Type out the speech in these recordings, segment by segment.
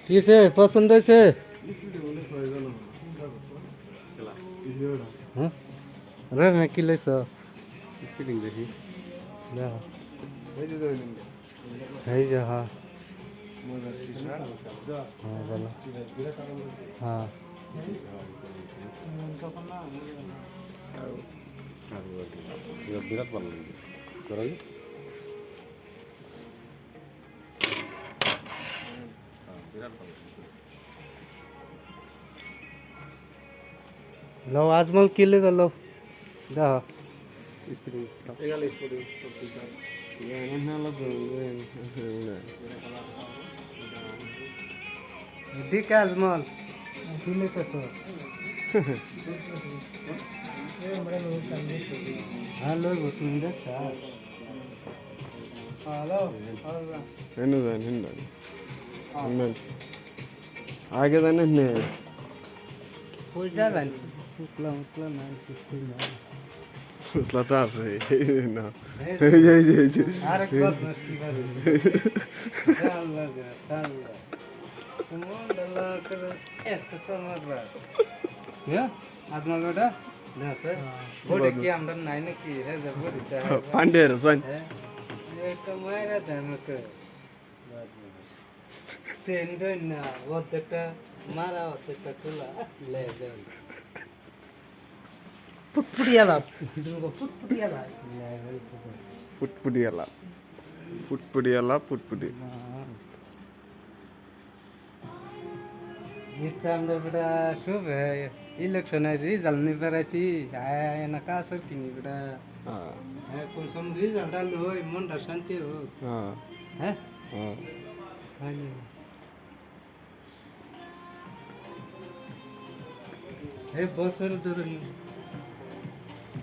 কিসে পছন্দ হয়েছে? হ্যাঁ রে না কি লইছ? দেখি দেখো এই যে হ্যাঁ হ্যাঁ বলো হ্যাঁ বিরাট ভালো লাগে বিরাট ভালো লো আজমল কি লইবা লো দেখো ঠিক আজমল কি লইতেছ? হ্যাঁ লইব তুমি দেখছ হ্যালো হেন যান হেন আগে জানেন নে কই যাবেন? শুক্লা মুক্লা নাই কিছুই নাই উতলা তো আছে না এই যে আরেক বার নষ্টি করে আল্লাহ আল্লাহ মন আল্লাহ করে একটা সময় রাত হ্যাঁ আপনার ওটা না স্যার বডি কি আমরা নাই নাকি হ্যাঁ যে বডি পান্ডের সোন হ্যাঁ একটা মায়েরা জানকে ট্রেন দেন না অর্ধেকটা মারা অর্ধেকটা খোলা লে দেন পুটপুটিয়ালা পুটপুটিয়ালা ফুটফুটি আমরা বেটা শুভ ইলেকশনের রেজাল্ট নিয়ে বেড়াইছি না কাজ কিনি বেটা কোন সময় রেজাল্ট আলো হয় মনটা শান্তি হোক হ্যাঁ হয়নি এই বছর ধরে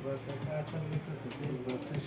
বছর কাজ বছর